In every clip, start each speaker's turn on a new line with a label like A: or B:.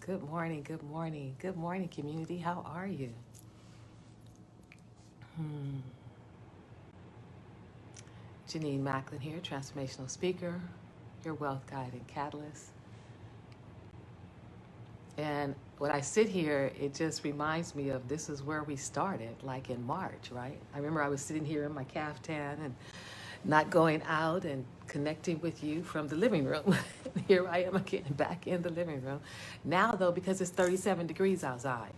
A: Good morning, good morning, good morning, community. How are you? Hmm. Jenenne Macklin here, transformational speaker, your wealth guide and catalyst. And when I sit here, it just reminds me of this is where we started, like in March, right? I remember I was sitting here in my caftan and not going out and connecting with you from the living room. Here I am again, back in the living room. Now, though, because it's 37 degrees outside.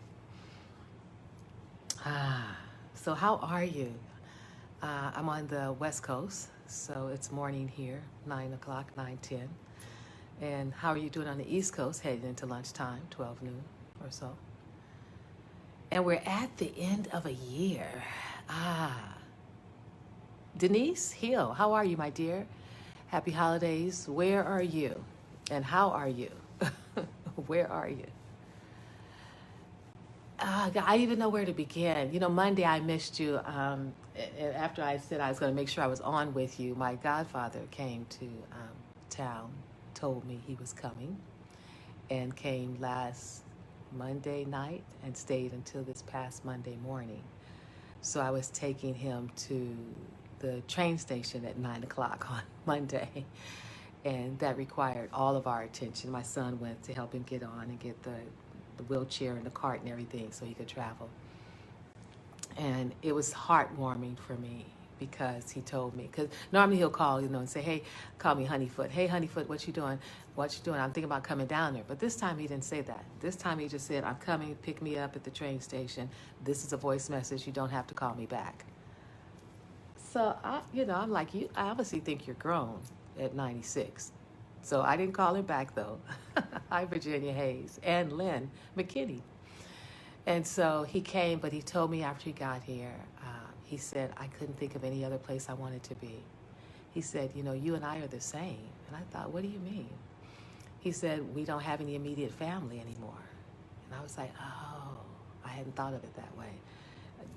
A: So how are you? I'm on the West Coast, so it's morning here, 9 o'clock, 9:10. And how are you doing on the East Coast, heading into lunchtime, 12 noon or so? And we're at the end of a year. Ah, Denise Hill, how are you, my dear? Happy holidays. Where are you? And how are you? Where are you? I even know where to begin. You know, Monday I missed you. After I said I was going to make sure I was on with you, my godfather came to town, told me he was coming, and came last Monday night and stayed until this past Monday morning. So I was taking him to the train station at 9 o'clock on Monday, and that required all of our attention. My son went to help him get on and get the wheelchair and the cart and everything so he could travel. And it was heartwarming for me because he told me, because normally he'll call, and say, hey, call me Honeyfoot. Hey, Honeyfoot, what you doing? What you doing? I'm thinking about coming down there. But this time he didn't say that. This time he just said, I'm coming, pick me up at the train station. This is a voice message. You don't have to call me back. So, I'm like, I obviously think you're grown at 96. So I didn't call him back, though. Hi, Virginia Hayes and Lynn McKinney. And so he came, but he told me after he got here, he said, I couldn't think of any other place I wanted to be. He said, you and I are the same. And I thought, what do you mean? He said, we don't have any immediate family anymore. And I was like, oh, I hadn't thought of it that way.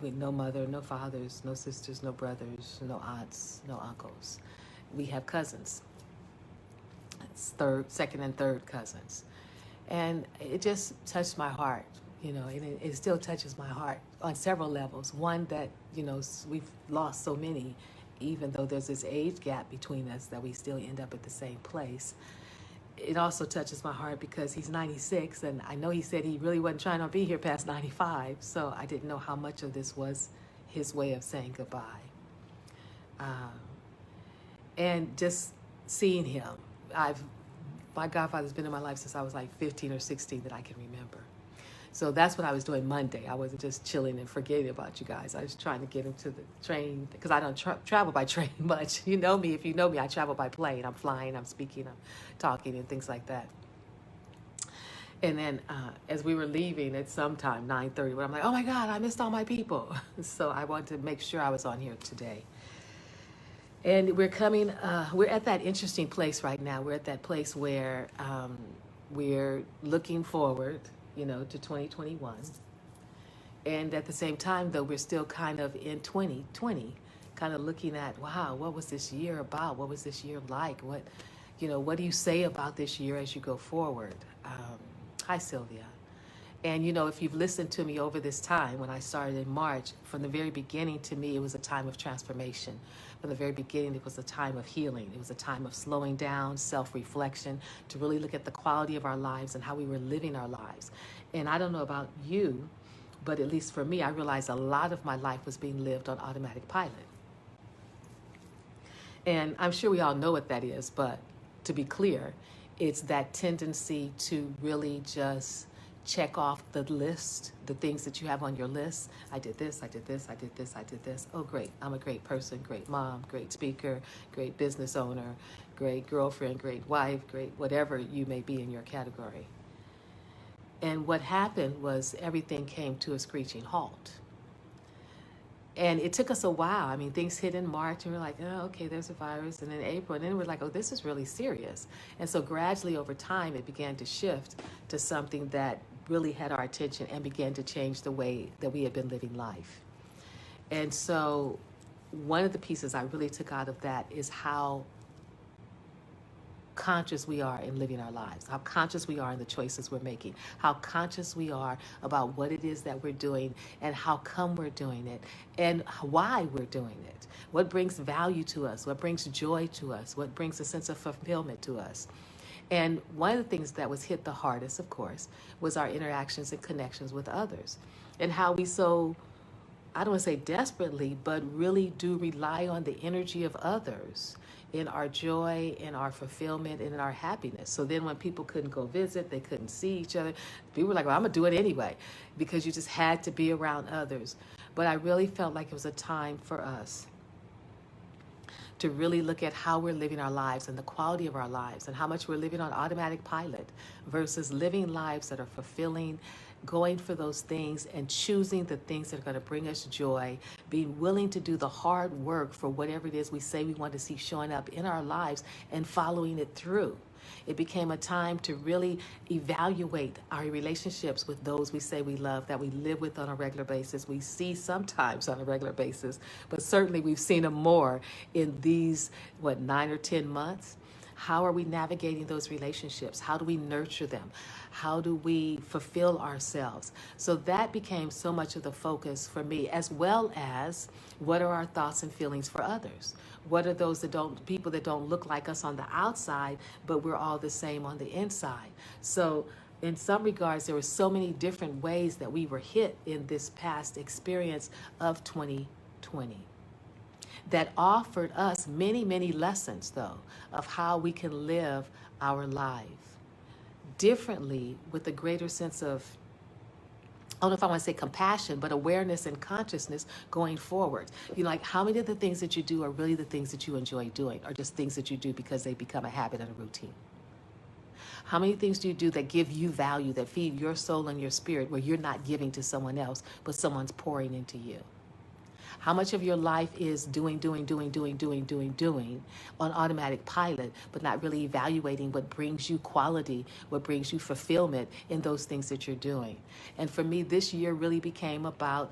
A: With no mother, no fathers, no sisters, no brothers, no aunts, no uncles. We have cousins. It's second and third cousins. And it just touched my heart, and it still touches my heart on several levels. One, that, we've lost so many, even though there's this age gap between us, that we still end up at the same place. It also touches my heart because he's 96, and I know he said he really wasn't trying to be here past 95, so I didn't know how much of this was his way of saying goodbye. And just seeing him, my godfather's been in my life since I was like 15 or 16 that I can remember. So that's what I was doing Monday. I wasn't just chilling and forgetting about you guys. I was trying to get him to the train because I don't travel by train much. You know me. If you know me, I travel by plane. I'm flying, I'm speaking, I'm talking and things like that. And then as we were leaving at some time, 9:30, where I'm like, oh my God, I missed all my people. So I wanted to make sure I was on here today. And we're at that interesting place right now. We're at that place where we're looking forward, to 2021. And at the same time, though, we're still kind of in 2020, kind of looking at, wow, what was this year about? What was this year like? What do you say about this year as you go forward? Hi, Sylvia. And, if you've listened to me over this time, when I started in March, from the very beginning, to me, it was a time of transformation. From the very beginning, it was a time of healing. It was a time of slowing down, self-reflection, to really look at the quality of our lives and how we were living our lives. And I don't know about you, but at least for me, I realized a lot of my life was being lived on automatic pilot. And I'm sure we all know what that is, but to be clear, it's that tendency to really just check off the list, the things that you have on your list. I did this, I did this, I did this, I did this. Oh, great. I'm a great person, great mom, great speaker, great business owner, great girlfriend, great wife, great whatever you may be in your category. And what happened was everything came to a screeching halt. And it took us a while. I mean, things hit in March, and we're like, oh, okay, there's a virus. And then April, and then we're like, oh, this is really serious. And so gradually over time, it began to shift to something that really had our attention and began to change the way that we had been living life. And so one of the pieces I really took out of that is how conscious we are in living our lives, how conscious we are in the choices we're making, how conscious we are about what it is that we're doing and how come we're doing it and why we're doing it. What brings value to us? What brings joy to us? What brings a sense of fulfillment to us? And one of the things that was hit the hardest, of course, was our interactions and connections with others and how we so, I don't want to say desperately, but really do rely on the energy of others in our joy, in our fulfillment, and in our happiness. So then when people couldn't go visit, they couldn't see each other, people were like, well, I'm going to do it anyway, because you just had to be around others. But I really felt like it was a time for us to really look at how we're living our lives and the quality of our lives and how much we're living on automatic pilot versus living lives that are fulfilling, going for those things and choosing the things that are going to bring us joy, being willing to do the hard work for whatever it is we say we want to see showing up in our lives and following it through. It became a time to really evaluate our relationships with those we say we love, that we live with on a regular basis, we see sometimes on a regular basis, but certainly we've seen them more in these, 9 or 10 months. How are we navigating those relationships? How do we nurture them? How do we fulfill ourselves? So that became so much of the focus for me, as well as what are our thoughts and feelings for others? What are those people that don't look like us on the outside, but we're all the same on the inside? So in some regards, there were so many different ways that we were hit in this past experience of 2020. That offered us many, many lessons, though, of how we can live our life differently with a greater sense of, I don't know if I want to say compassion, but awareness and consciousness going forward. Like how many of the things that you do are really the things that you enjoy doing, or just things that you do because they become a habit and a routine? How many things do you do that give you value, that feed your soul and your spirit, where you're not giving to someone else, but someone's pouring into you? How much of your life is doing on automatic pilot, but not really evaluating what brings you quality, what brings you fulfillment in those things that you're doing? And for me, this year really became about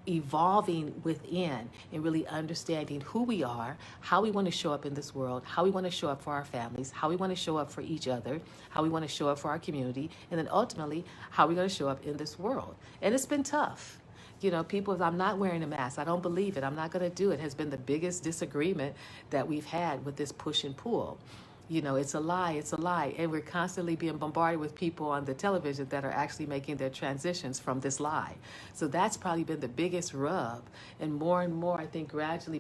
A: evolving within and really understanding who we are, how we want to show up in this world, how we want to show up for our families, how we want to show up for each other, how we want to show up for our community, and then ultimately, how we're going to show up in this world. And it's been tough. People, I'm not wearing a mask. I don't believe it. I'm not going to do it. Has been the biggest disagreement that we've had with this push and pull. It's a lie. It's a lie. And we're constantly being bombarded with people on the television that are actually making their transitions from this lie. So that's probably been the biggest rub. And more, I think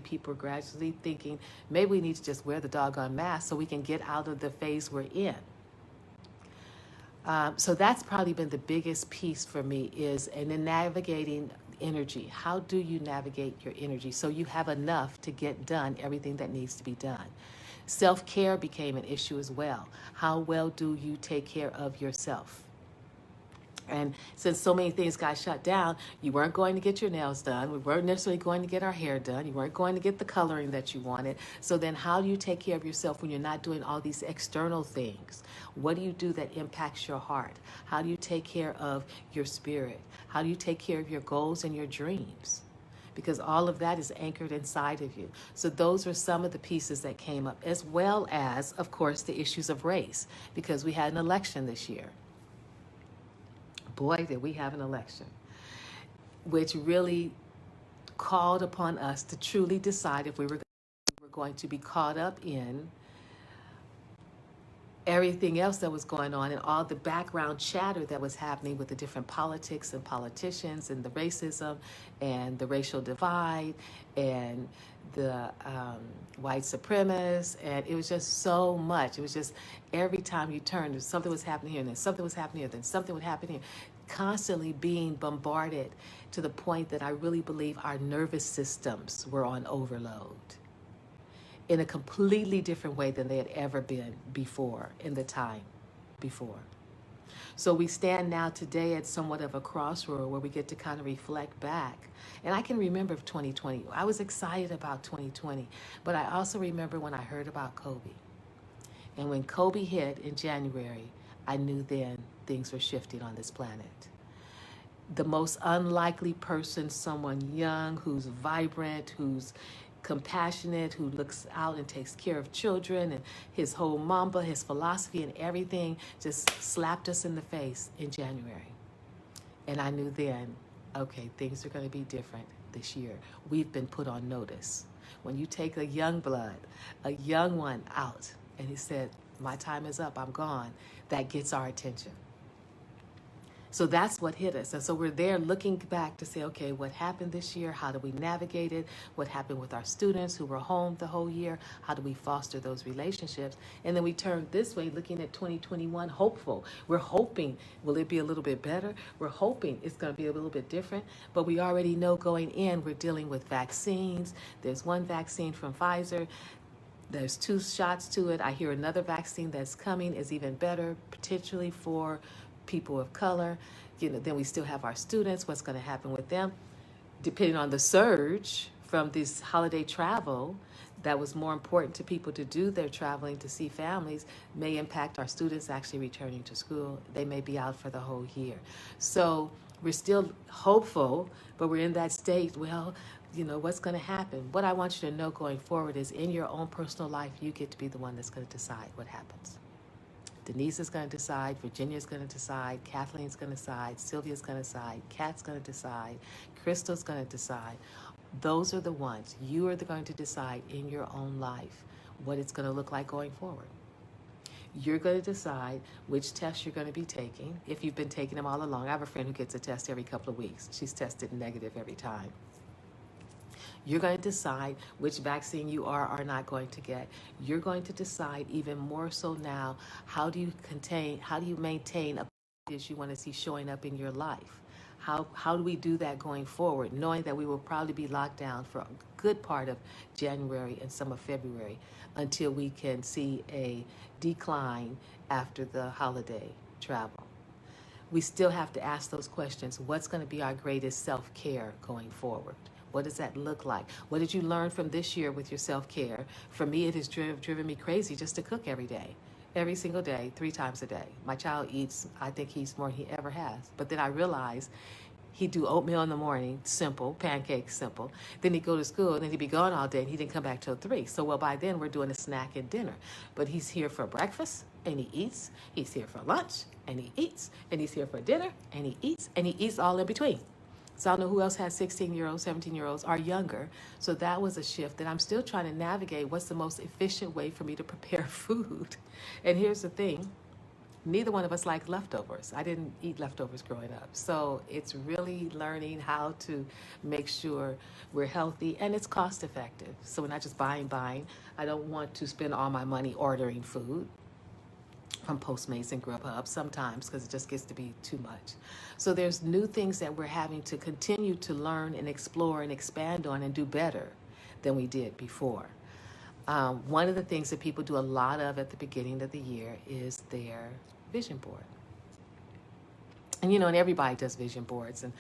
A: people are gradually thinking, maybe we need to just wear the doggone mask so we can get out of the phase we're in. So that's probably been the biggest piece for me, and in navigating energy. How do you navigate your energy so you have enough to get done everything that needs to be done? Self-care became an issue as well. How well do you take care of yourself? And since so many things got shut down, you weren't going to get your nails done. We weren't necessarily going to get our hair done. You weren't going to get the coloring that you wanted. So then how do you take care of yourself when you're not doing all these external things? What do you do that impacts your heart? How do you take care of your spirit? How do you take care of your goals and your dreams? Because all of that is anchored inside of you. So those are some of the pieces that came up, as well as, of course, the issues of race, because we had an election this year. Boy, did we have an election, which really called upon us to truly decide if we were going to be caught up in everything else that was going on and all the background chatter that was happening with the different politics and politicians and the racism and the racial divide and the white supremacists. And it was just so much. It was just every time you turned, something was happening here, and then something was happening here, then something would happen here. Constantly being bombarded to the point that I really believe our nervous systems were on overload in a completely different way than they had ever been before, in the time before. So we stand now today at somewhat of a crossroad where we get to kind of reflect back. And I can remember 2020. I was excited about 2020, but I also remember when I heard about Kobe. And when Kobe hit in January, I knew then things were shifting on this planet. The most unlikely person, someone young, who's vibrant, who's compassionate, who looks out and takes care of children, and his whole mamba, his philosophy and everything just slapped us in the face in January. And I knew then, okay, things are going to be different this year. We've been put on notice. When you take a young blood, a young one out, and he said, my time is up, I'm gone, that gets our attention. So that's what hit us. And so we're there looking back to say, okay, what happened this year? How do we navigate it? What happened with our students who were home the whole year? How do we foster those relationships? And then we turn this way, looking at 2021, hopeful. We're hoping, will it be a little bit better? We're hoping it's going to be a little bit different. But we already know going in, we're dealing with vaccines. There's one vaccine from Pfizer. There's 2 shots to it. I hear another vaccine that's coming is even better, potentially for people of color. Then we still have our students. What's going to happen with them? Depending on the surge from this holiday travel that was more important to people to do their traveling to see families may impact our students actually returning to school. They may be out for the whole year. So we're still hopeful, but we're in that state, well, what's going to happen? What I want you to know going forward is in your own personal life, you get to be the one that's going to decide what happens. Denise is going to decide, Virginia's going to decide, Kathleen's going to decide, Sylvia's going to decide, Kat's going to decide, Crystal's going to decide. Those are the ones. You are going to decide in your own life what it's going to look like going forward. You're going to decide which tests you're going to be taking. If you've been taking them all along, I have a friend who gets a test every couple of weeks. She's tested negative every time. You're going to decide which vaccine you are not going to get. You're going to decide even more so now, how do you maintain a as you want to see showing up in your life? How do we do that going forward, knowing that we will probably be locked down for a good part of January and some of February until we can see a decline after the holiday travel? We still have to ask those questions. What's going to be our greatest self-care going forward? What does that look like? What did you learn from this year with your self-care? For me, it has driven me crazy just to cook every day. Every single day, 3 times a day. My child eats, I think he eats more than he ever has. But then I realized he'd do oatmeal in the morning, simple, pancakes, simple. Then he'd go to school, and then he'd be gone all day, and he didn't come back till 3. So, well, by then, we're doing a snack and dinner. But he's here for breakfast, and he eats. He's here for lunch, and he eats. And he's here for dinner, and he eats all in between. So I don't know who else has 16-year-olds, 17-year-olds, or younger. So that was a shift that I'm still trying to navigate. What's the most efficient way for me to prepare food? And here's the thing. Neither one of us like leftovers. I didn't eat leftovers growing up. So it's really learning how to make sure we're healthy, and it's cost effective. So we're not just buying. I don't want to spend all my money ordering food from Postmates and Grubhub sometimes, because it just gets to be too much. So there's new things that we're having to continue to learn and explore and expand on and do better than we did before. One of the things that people do a lot of at the beginning of the year is their vision board. And and everybody does vision boards, and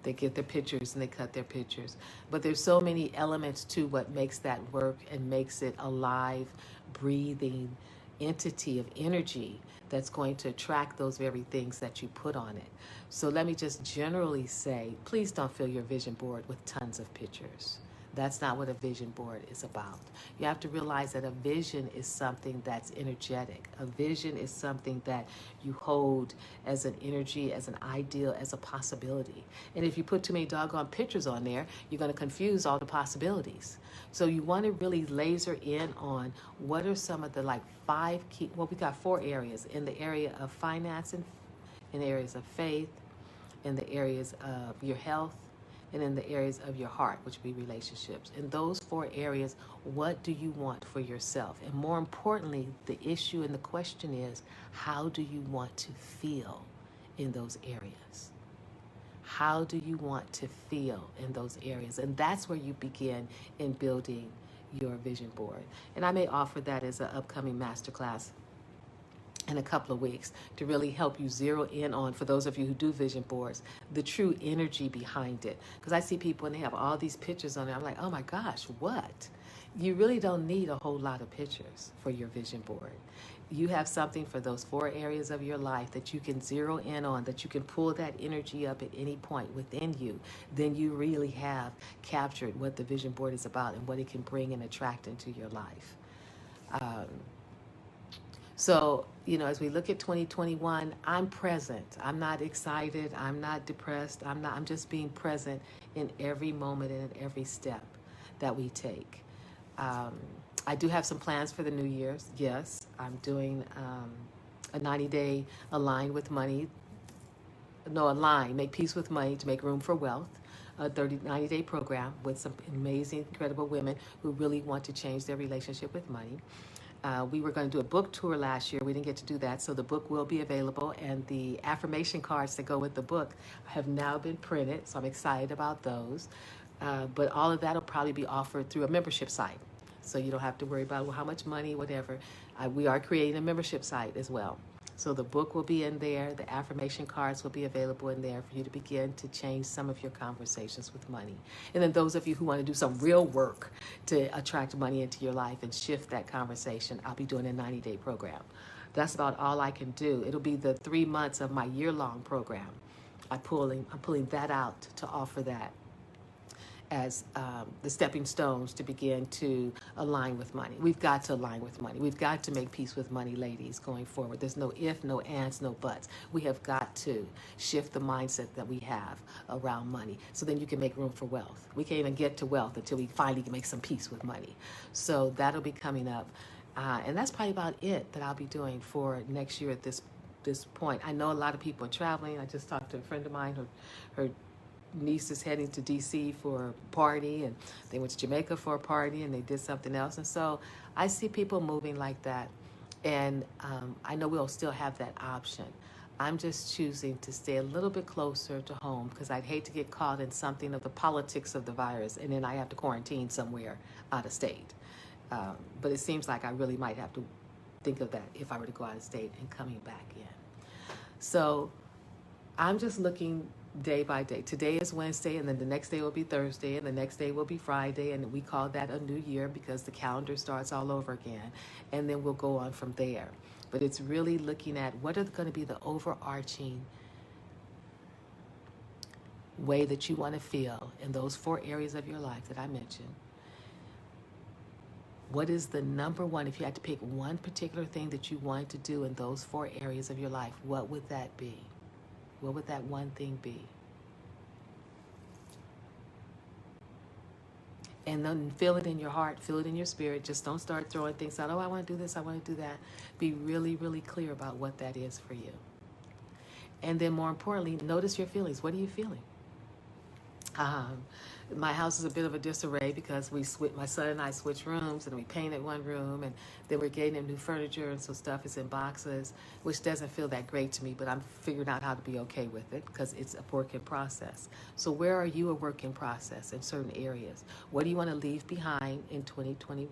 A: they get their pictures and they cut their pictures. But there's so many elements to what makes that work and makes it a live, breathing entity of energy that's going to attract those very things that you put on it. So let me just generally say, please don't fill your vision board with tons of pictures. That's not what a vision board is about. You have to realize that a vision is something that's energetic. A vision is something that you hold as an energy, as an ideal, as a possibility. And if you put too many doggone pictures on there, you're going to confuse all the possibilities. So you want to really laser in on what are some of the 5 key, we got 4 areas. In the area of finance, and in the areas of faith, in the areas of your health, and in the areas of your heart, which would be relationships. In those 4 areas, what do you want for yourself? And more importantly, the issue and the question is, how do you want to feel in those areas? How do you want to feel in those areas? And that's where you begin in building your vision board. And I may offer that as an upcoming masterclass in a couple of weeks to really help you zero in on, for those of you who do vision boards, the true energy behind it. Because I see people and they have all these pictures on it. I'm like, oh my gosh, what? You really don't need a whole lot of pictures for your vision board. You have something for those 4 areas of your life that you can zero in on, that you can pull that energy up at any point within you. Then you really have captured what the vision board is about and what it can bring and attract into your life. Um, so, as we look at 2021, I'm present. I'm not excited. I'm not depressed. I'm just being present in every moment and in every step that we take. Um, I do have some plans for the New Year's. Yes, I'm doing a 90-day make peace with money to make room for wealth, a 90-day program with some amazing, incredible women who really want to change their relationship with money. We were going to do a book tour last year. We didn't get to do that, so the book will be available, and the affirmation cards that go with the book have now been printed, so I'm excited about those. But all of that will probably be offered through a membership site, so you don't have to worry about, well, how much money, whatever. We are creating a membership site as well. So the book will be in there. The affirmation cards will be available in there for you to begin to change some of your conversations with money. And then those of you who want to do some real work to attract money into your life and shift that conversation, I'll be doing a 90-day program. That's about all I can do. It'll be the 3 months of my year-long program. I'm pulling that out to offer that as the stepping stones to begin to align with money. We've got to align with money. We've got to make peace with money, ladies, going forward. There's no if, no ands, no buts. We have got to shift the mindset that we have around money so then you can make room for wealth. We can't even get to wealth until we finally make some peace with money. So that'll be coming up. And that's probably about it that I'll be doing for next year at this point. I know a lot of people are traveling. I just talked to a friend of mine, her niece is heading to DC for a party, and they went to Jamaica for a party, and they did something else. And so I see people moving like that, and I know we'll still have that option. I'm just choosing to stay a little bit closer to home because I'd hate to get caught in something of the politics of the virus, and then I have to quarantine somewhere out of state. But it seems like I really might have to think of that if I were to go out of state and coming back in. So I'm just looking day by day. Today is Wednesday, and then the next day will be Thursday, and the next day will be Friday, and we call that a new year because the calendar starts all over again, and then we'll go on from there. But it's really looking at what are going to be the overarching way that you want to feel in those 4 areas of your life that I mentioned. What is the number one, if you had to pick one particular thing that you wanted to do in those 4 areas of your life, what would that be? What would that one thing be? And then feel it in your heart, feel it in your spirit. Just don't start throwing things out. Oh, I want to do this, I want to do that. Be really, really clear about what that is for you. And then more importantly, notice your feelings. What are you feeling? My house is a bit of a disarray because my son and I switched rooms, and we painted one room, and then we're getting him new furniture, and so stuff is in boxes, which doesn't feel that great to me, but I'm figuring out how to be okay with it because it's a work in process. So where are you a work in process in certain areas? What do you want to leave behind in 2020?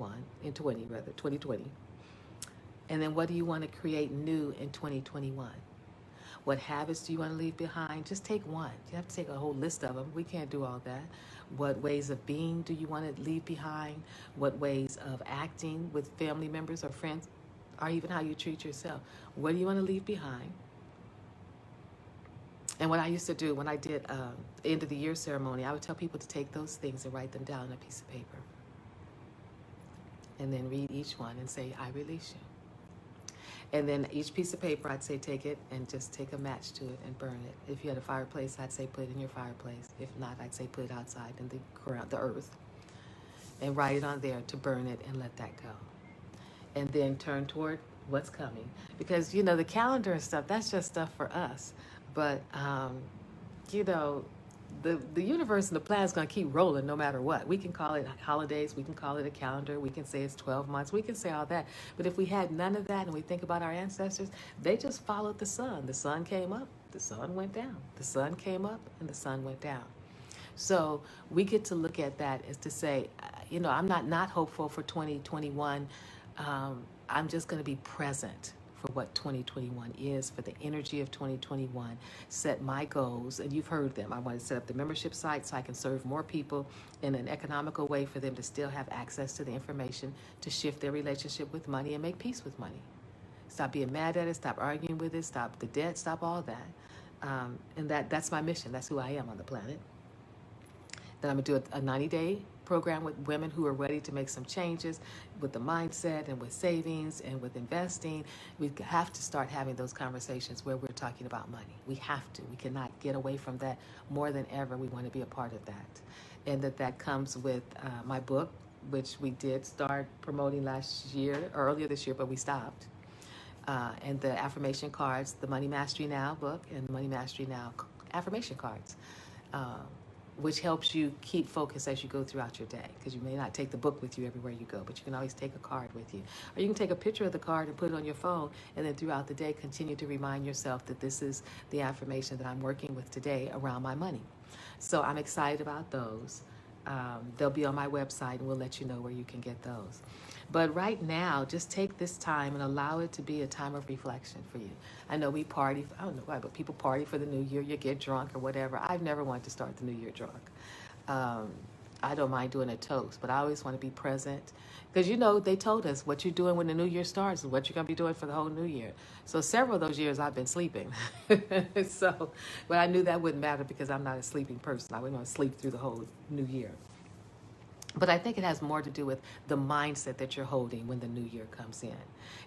A: And then what do you want to create new in 2021? What habits do you want to leave behind? Just take one. You have to take a whole list of them. We can't do all that. What ways of being do you want to leave behind? What ways of acting with family members or friends, or even how you treat yourself? What do you want to leave behind? And what I used to do when I did the end of the year ceremony, I would tell people to take those things and write them down on a piece of paper. And then read each one and say, I release you. And then each piece of paper, I'd say take it and just take a match to it and burn it. If you had a fireplace, I'd say put it in your fireplace. If not, I'd say put it outside in the ground, the earth, and write it on there to burn it and let that go. And then turn toward what's coming. Because, the calendar and stuff, that's just stuff for us. But, the universe and the plan is going to keep rolling no matter what. We can call it holidays. We can call it a calendar. We can say it's 12 months. We can say all that. But if we had none of that and we think about our ancestors, they just followed the sun. The sun came up, the sun went down. The sun came up and the sun went down. So we get to look at that as to say, I'm not hopeful for 2021. I'm just going to be present for what 2021 is, for the energy of 2021, set my goals, and you've heard them. I want to set up the membership site so I can serve more people in an economical way for them to still have access to the information to shift their relationship with money and make peace with money. Stop being mad at it, stop arguing with it, stop the debt, stop all that. And that's my mission. That's who I am on the planet. Then I'm going to do a 90-day program with women who are ready to make some changes with the mindset and with savings and with investing. We have to start having those conversations where we're talking about money. We have to. We cannot get away from that more than ever. We want to be a part of that. And that comes with my book, which we did start promoting earlier this year, but we stopped. And the affirmation cards, the Money Mastery Now book and the Money Mastery Now affirmation cards, which helps you keep focus as you go throughout your day, because you may not take the book with you everywhere you go, but you can always take a card with you. Or you can take a picture of the card and put it on your phone, and then throughout the day continue to remind yourself that this is the affirmation that I'm working with today around my money. So I'm excited about those. They'll be on my website, and we'll let you know where you can get those. But right now, just take this time and allow it to be a time of reflection for you. I know we party, I don't know why, but people party for the new year. You get drunk or whatever. I've never wanted to start the new year drunk. I don't mind doing a toast, but I always want to be present. Because, they told us what you're doing when the new year starts is what you're going to be doing for the whole new year. So several of those years I've been sleeping. But I knew that wouldn't matter because I'm not a sleeping person. I wouldn't want to sleep through the whole new year. But I think it has more to do with the mindset that you're holding when the new year comes in.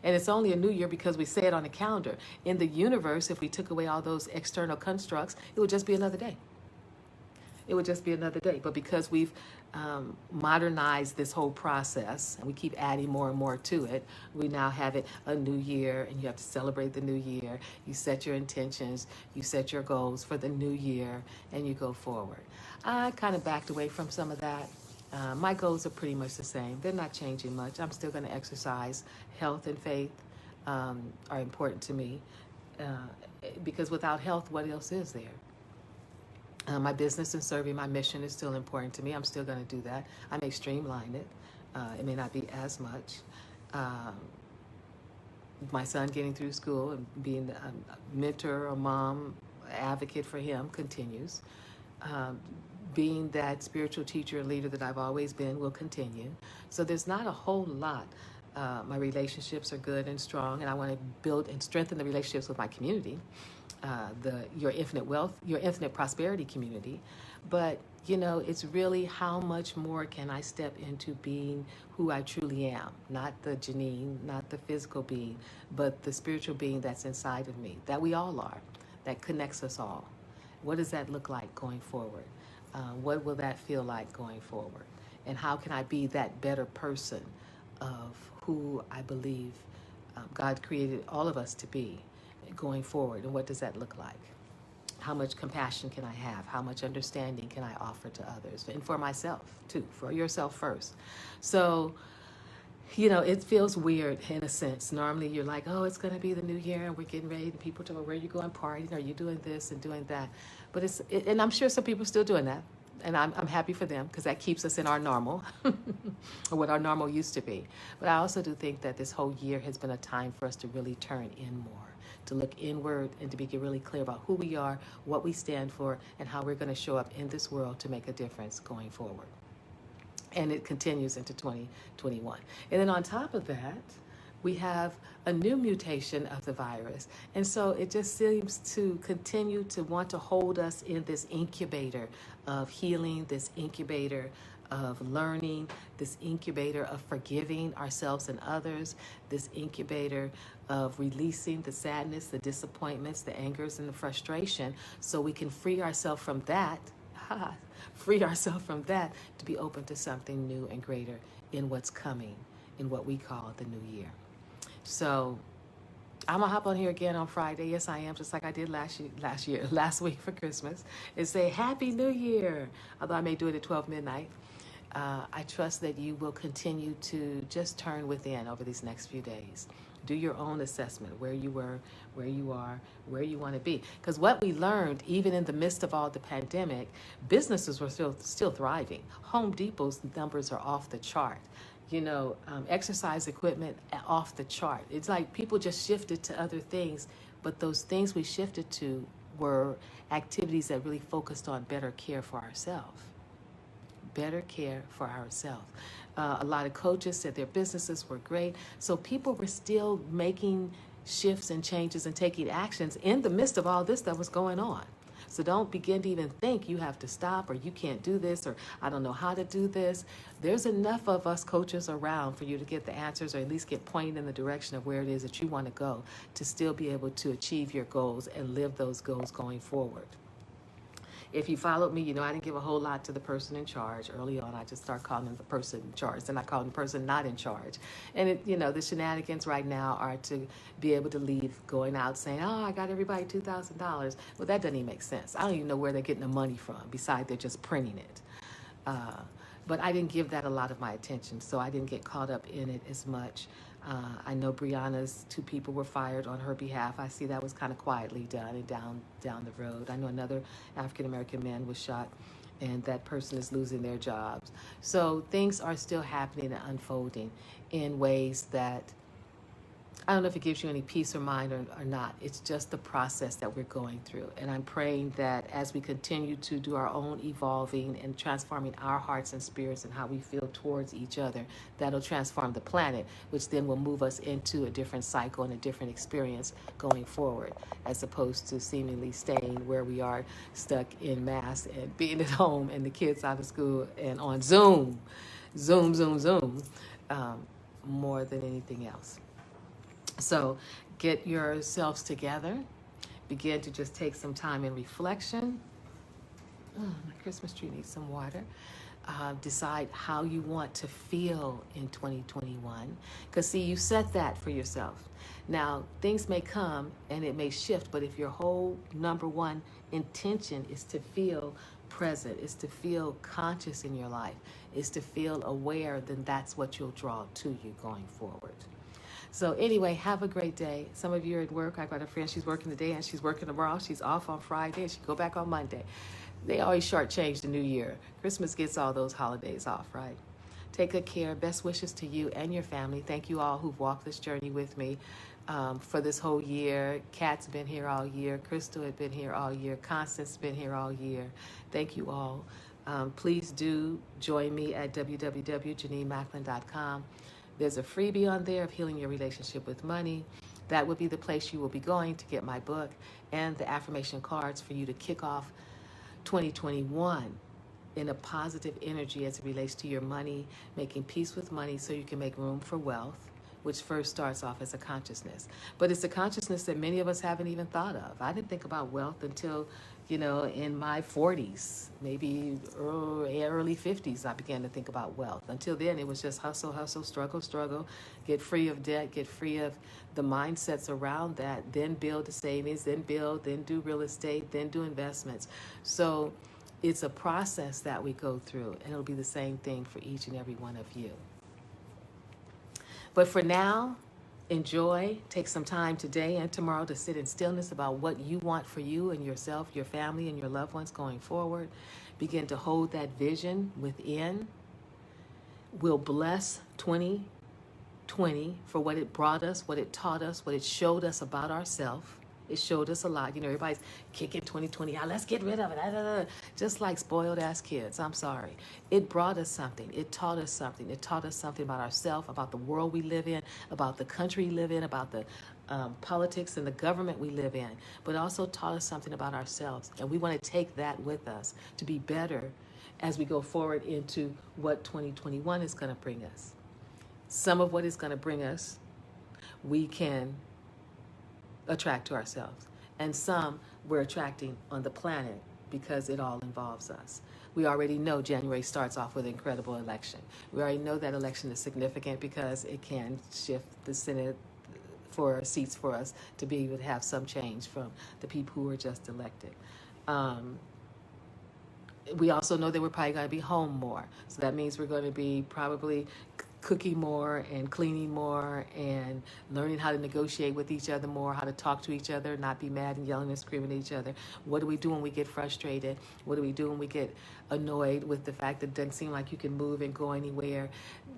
A: And it's only a new year because we say it on the calendar. In the universe, if we took away all those external constructs, it would just be another day. It would just be another day. But because we've modernized this whole process and we keep adding more and more to it, we now have it a new year, and you have to celebrate the new year. You set your intentions, you set your goals for the new year, and you go forward. I kind of backed away from some of that. My goals are pretty much the same. They're not changing much. I'm still going to exercise. Health and faith are important to me because without health, what else is there? My business and serving my mission is still important to me. I'm still going to do that. I may streamline it. It may not be as much. My son getting through school and being a mentor, a mom, advocate for him continues. Being that spiritual teacher and leader that I've always been will continue. So there's not a whole lot. My relationships are good and strong, and I want to build and strengthen the relationships with my community, your infinite wealth, your infinite prosperity community. But, it's really how much more can I step into being who I truly am, not the Jenenne, not the physical being, but the spiritual being that's inside of me, that we all are, that connects us all. What does that look like going forward? What will that feel like going forward? And how can I be that better person of who I believe God created all of us to be going forward? And what does that look like? How much compassion can I have? How much understanding can I offer to others? And for myself, too. For yourself first. So, it feels weird in a sense. Normally you're like, oh, it's going to be the new year and we're getting ready. And people tell me, where are you going partying? Are you doing this and doing that? But and I'm sure some people are still doing that. And I'm happy for them because that keeps us in our normal, or what our normal used to be. But I also do think that this whole year has been a time for us to really turn in more, to look inward and to be really clear about who we are, what we stand for, and how we're going to show up in this world to make a difference going forward. And it continues into 2021. And then on top of that, we have a new mutation of the virus. And so it just seems to continue to want to hold us in this incubator of healing, this incubator of learning, this incubator of forgiving ourselves and others, this incubator of releasing the sadness, the disappointments, the angers, and the frustration, so we can free ourselves from that, to be open to something new and greater in what's coming, in what we call the new year. So I'm gonna hop on here again on Friday. Yes, I am, just like I did last week for Christmas, and say Happy New Year. Although I may do it at 12 midnight. I trust that you will continue to just turn within over these next few days. Do your own assessment, where you were, where you are, where you want to be. Because what we learned, even in the midst of all the pandemic, businesses were still thriving. Home Depot's numbers are off the chart. exercise equipment off the chart. It's like people just shifted to other things, but those things we shifted to were activities that really focused on better care for ourselves. Better care for ourselves. A lot of coaches said their businesses were great. So people were still making shifts and changes and taking actions in the midst of all this that was going on. So don't begin to even think you have to stop or you can't do this or I don't know how to do this. There's enough of us coaches around for you to get the answers or at least get pointed in the direction of where it is that you want to go to still be able to achieve your goals and live those goals going forward. If you followed me, I didn't give a whole lot to the person in charge. Early on, I just started calling him the person in charge. Then I called him the person not in charge. And, the shenanigans right now are to be able to leave going out saying, oh, I got everybody $2,000. Well, that doesn't even make sense. I don't even know where they're getting the money from, besides they're just printing it. But I didn't give that a lot of my attention, so I didn't get caught up in it as much. I know Brianna's 2 people were fired on her behalf. I see that was kind of quietly done and down the road. I know another African-American man was shot, and that person is losing their jobs. So things are still happening and unfolding in ways that I don't know if it gives you any peace of mind or not. It's just the process that we're going through. And I'm praying that as we continue to do our own evolving and transforming our hearts and spirits and how we feel towards each other, that'll transform the planet, which then will move us into a different cycle and a different experience going forward, as opposed to seemingly staying where we are, stuck in mass and being at home and the kids out of school and on Zoom, more than anything else. So get yourselves together, begin to just take some time in reflection. Oh, my Christmas tree needs some water. Decide how you want to feel in 2021. Because see, you set that for yourself. Now, things may come and it may shift, but if your whole number one intention is to feel present, is to feel conscious in your life, is to feel aware, then that's what you'll draw to you going forward. So anyway, have a great day. Some of you are at work. I've got a friend, she's working today and she's working tomorrow. She's off on Friday and she go back on Monday. They always shortchange the new year. Christmas gets all those holidays off, right? Take good care. Best wishes to you and your family. Thank you all who've walked this journey with me for this whole year. Kat's been here all year. Crystal had been here all year. Constance's been here all year. Thank you all. Please do join me at www.JenenneMacklin.com. There's a freebie on there of healing your relationship with money. That would be the place you will be going to get my book and the affirmation cards for you to kick off 2021 in a positive energy as it relates to your money, making peace with money so you can make room for wealth, which first starts off as a consciousness. But it's a consciousness that many of us haven't even thought of. I didn't think about wealth until, in my 40s, maybe early 50s, I began to think about wealth. Until then, it was just hustle, struggle, get free of debt, get free of the mindsets around that, then build the savings, then build, then do real estate, then do investments. So it's a process that we go through, and it'll be the same thing for each and every one of you. But for now, enjoy. Take some time today and tomorrow to sit in stillness about what you want for you and yourself, your family, and your loved ones going forward. Begin to hold that vision within. We'll bless 2020 for what it brought us, what it taught us, what it showed us about ourselves. It showed us a lot. Everybody's kicking 2020 out. Let's get rid of it. Just like spoiled ass kids. I'm sorry. It brought us something. It taught us something. It taught us something about ourselves, about the world we live in, about the country we live in, about the politics and the government we live in, but also taught us something about ourselves. And we want to take that with us to be better as we go forward into what 2021 is going to bring us. Some of what it's going to bring us, we can attract to ourselves, and some we're attracting on the planet because it all involves us. We already know January starts off with an incredible election. We already know that election is significant because it can shift the Senate for seats for us to be able to have some change from the people who were just elected. We also know that we're probably going to be home more. So that means we're going to be probably cooking more and cleaning more and learning how to negotiate with each other more, how to talk to each other, not be mad and yelling and screaming at each other. What do we do when we get frustrated? What do we do when we get annoyed with the fact that it doesn't seem like you can move and go anywhere?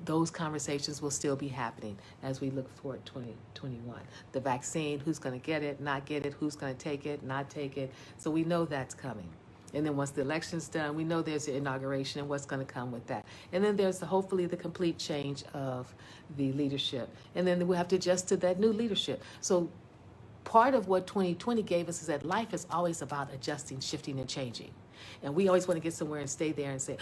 A: Those conversations will still be happening as we look toward 2021. The vaccine, who's going to get it, not get it, who's going to take it, not take it. So we know that's coming. And then once the election's done, we know there's the inauguration and what's going to come with that. And then there's hopefully the complete change of the leadership. And then we'll have to adjust to that new leadership. So part of what 2020 gave us is that life is always about adjusting, shifting, and changing. And we always want to get somewhere and stay there and say,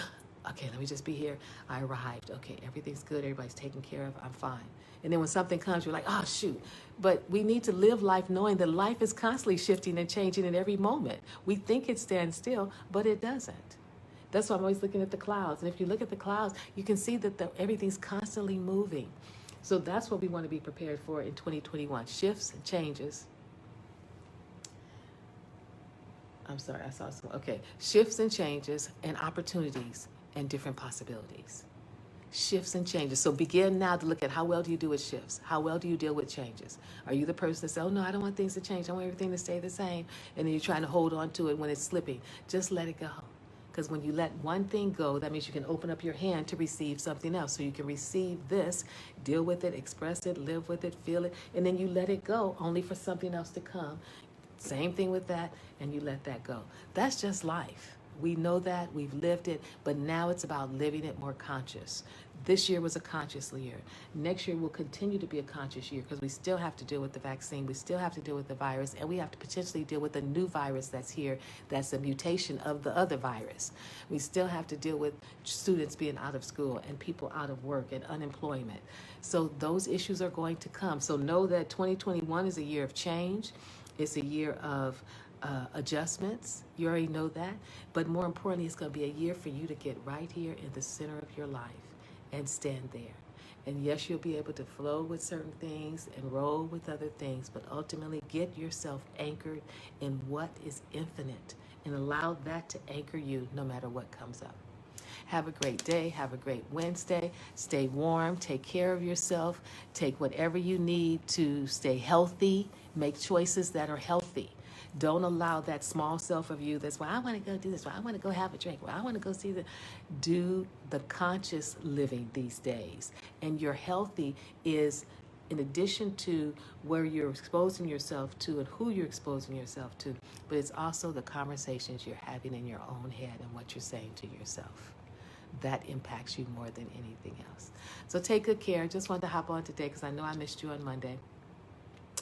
A: okay, let me just be here. I arrived. Okay, everything's good. Everybody's taken care of. I'm fine. And then when something comes, you're like, oh, shoot. But we need to live life knowing that life is constantly shifting and changing in every moment. We think it stands still, but it doesn't. That's why I'm always looking at the clouds. And if you look at the clouds, you can see that everything's constantly moving. So that's what we want to be prepared for in 2021. Shifts and changes. I'm sorry, I saw some. Okay. Shifts and changes and opportunities and different possibilities. Shifts and changes. So begin now to look at how well do you do with shifts? How well do you deal with changes? Are you the person that says, oh no, I don't want things to change. I want everything to stay the same. And then you're trying to hold on to it when it's slipping. Just let it go. Because when you let one thing go, that means you can open up your hand to receive something else. So you can receive this, deal with it, express it, live with it, feel it, and then you let it go only for something else to come. Same thing with that, and you let that go. That's just life. We know that, we've lived it, but now it's about living it more conscious. This year was a conscious year. Next year will continue to be a conscious year because we still have to deal with the vaccine, we still have to deal with the virus, and we have to potentially deal with a new virus that's here that's a mutation of the other virus. We still have to deal with students being out of school and people out of work and unemployment. So those issues are going to come. So know that 2021 is a year of change. It's a year of adjustments. You already know that. But more importantly, it's going to be a year for you to get right here in the center of your life and stand there. And yes, you'll be able to flow with certain things and roll with other things, but ultimately get yourself anchored in what is infinite and allow that to anchor you no matter what comes up. Have a great day. Have a great Wednesday. Stay warm. Take care of yourself. Take whatever you need to stay healthy. Make choices that are healthy. Don't allow that small self of you that's, well, I want to go do this. Well, I want to go have a drink. Well, I want to go see do the conscious living these days. And your healthy is in addition to where you're exposing yourself to and who you're exposing yourself to, but it's also the conversations you're having in your own head and what you're saying to yourself. That impacts you more than anything else. So take good care. Just wanted to hop on today because I know I missed you on Monday.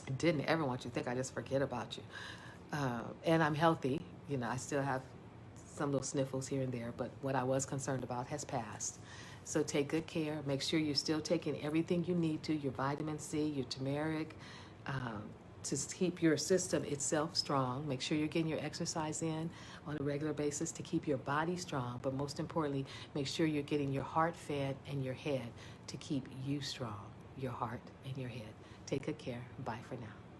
A: I didn't ever want you to think I just forget about you. And I'm healthy. You know, I still have some little sniffles here and there, but what I was concerned about has passed. So take good care. Make sure you're still taking everything you need to, your vitamin C, your turmeric, to keep your system itself strong. Make sure you're getting your exercise in on a regular basis to keep your body strong. But most importantly, make sure you're getting your heart fed and your head to keep you strong, your heart and your head. Take good care. Bye for now.